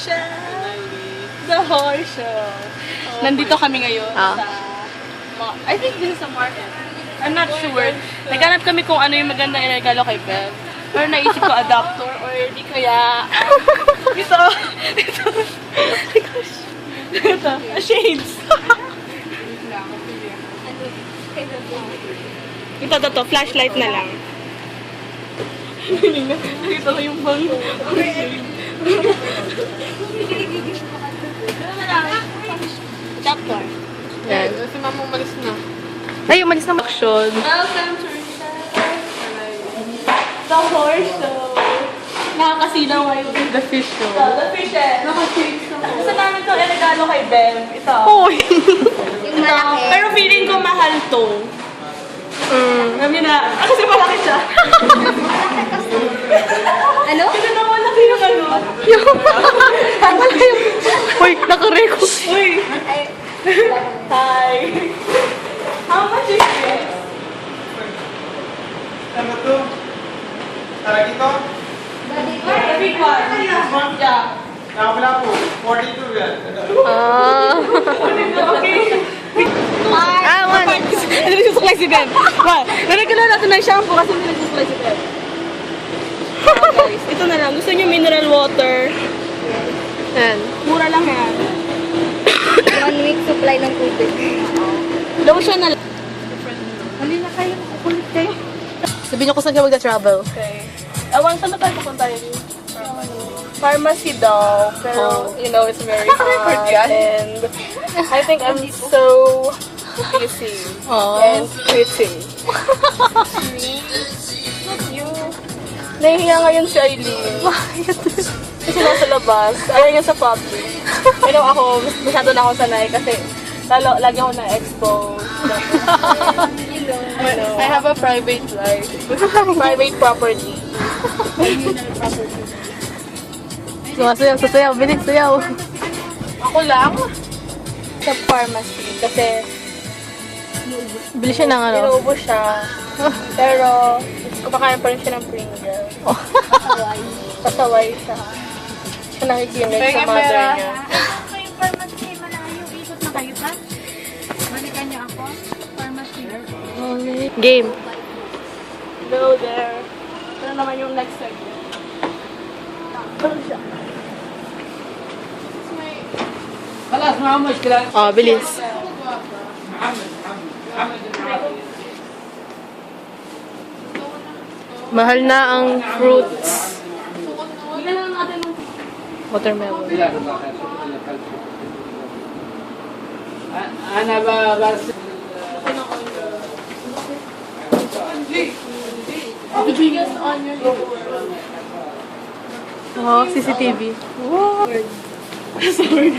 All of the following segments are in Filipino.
Rochelle, the horse show. Nandito kami ngayon sa, I think this is a market. I'm not sure. Naghanap kami kung ano yung magandang iregalo kay Bev. Pero naisip ko adapter or di kaya ito. Ito. Shades. Ito. Flashlight na lang. Nakita ko yung bang. Adapter. Yan. Si Mama umalis na. Ay, umalis na action. Welcome to the horse show. Nakakasilaw ngayon. The fish show. The fishes. Nakasales na. Gusto namin itong regalo kay Bev. Ito. Uy! Yung malaki. Pero feeling ko mahal to. Kami na. Kasi malaki siya. Ano? Kasi na malaki yung ano. Uy, nakarecord. Uy. Hi. How much is this? Ano to? Tara dito? The big one. Yeah. Wala po. 42 yan. Okay. One. Ano nagsusuklay si Ben? Nalagyan natin ng shampoo kasi hindi nagsusuklay si Ben. Guys, ito na lang. Gusto niyo mineral water? Yan. Mura lang yan. 1 week supply ng tubig. Lotion na lang. Hindi na kayo, kukulit kayo. Sabihin niyo kung saan kayo magta-travel. Okay. Ewan, saan na tayo pupunta yun? Pharmacy daw. Pero, you know, it's very hot. And I think I'm so busy. And pretty. You. Nahihiya ngayon si Aileen. Kasi nasa labas. Ayaw niya sa public. Pero ako, masyado na ako sanay kasi lagi ako na-expose. I have a private life. Private property. Sasayaw. Bilis, sayaw. Ako lang sa pharmacy kasi Bilis siya ng ano. inuubos siya. Pero kumakain pa rin siya ng Pringles. Pasaway siya. Siya nakikinig sa mother niya. Ako yung pharmacy, malayo. Ikot na kayo pa. Balikan niyo ako. Pharmacy. Game. Go there. Ito naman yung next segment. Ano siya? خلاص ما مشكلة. Oh, bilis. Mahal na ang fruits. Bigyan lang natin ng Watermelon. أنا برسل. the biggest onion in the world. Oh, CCTV. Wow. Sword.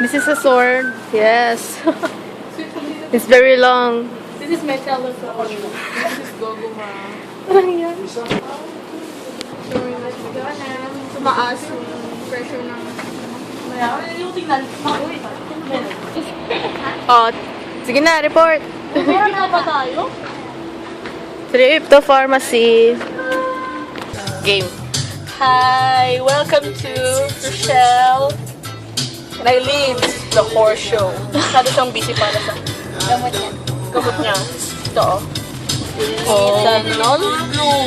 This is a sword. Yes. It's very long. This is my telephone. This is Goguma. Parang yan. Tumaas yung pressure ng... Yung tingnan. Oh, sige na, report. Meron na ba tayo? Trip to pharmacy. Game. Hi! Welcome to Rochelle. And Eileen's The Horse Show. Masyado siyang busy para sa gamot niya. Ito oh. Oh. Sanol?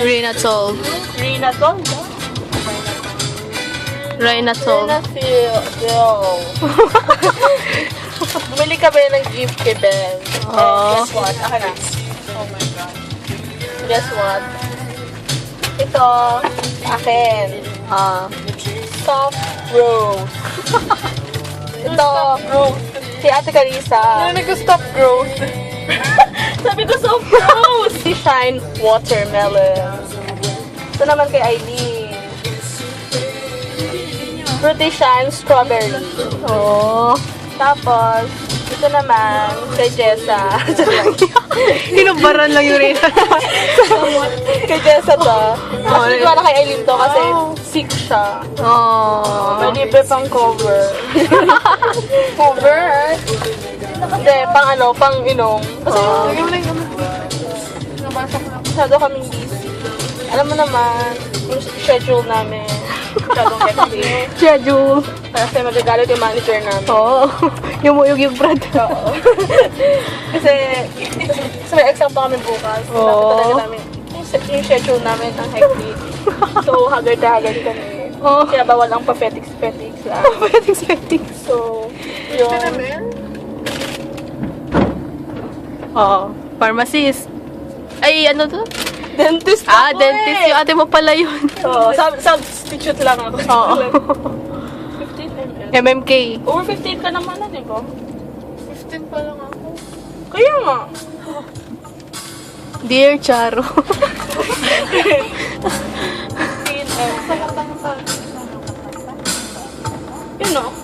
Rhinatol. Renatol? Rhinatol. Renatol. Bumili kami ng gift kay Ben. And guess what? Ako na. Oh my God. Guess what? Ito, akin. Soft rose. Ito, si Ate Carissa. Nag-stop growth. Sabi ko soft rose. Shine watermelon. Ito naman kay Aileen. Fruity Shine strawberry. Oh. Tapos, ito naman kay Jessa. Hinubaran lang yung Rhina. Kay Jessa to. Mas hindi ko na kay Aileen to kasi sick siya. Oh. May libre pang cover. Cover? Hindi, pang ano, pang inom. Kasi lagyan mo lang yung nabasa ko lang. Masyado kaming busy. Alam mo naman, yung schedule namin. Masyadong hectic. Schedule. Kasi magagalit yung manager namin. Oo. Yung Brad. Oo. Kasi may exam pa kami bukas. Oo. Dapat talaga namin, yung schedule namin ang hectic. So, haggard na haggard kami. Oo. Kaya bawal ang pa-fetics lang. Expecting. So, yun. Oo. Pharmacist. Ay, ano to? Dentist Ah, ako dentist. eh. Yung ate mo pala yun. Oo, substitute lang ako. Oo. 15 ml. MMK. Over 15 ka naman na, di ba? 15 pa lang ako. Kaya nga. Dear Charo. 15 ml. Yun o.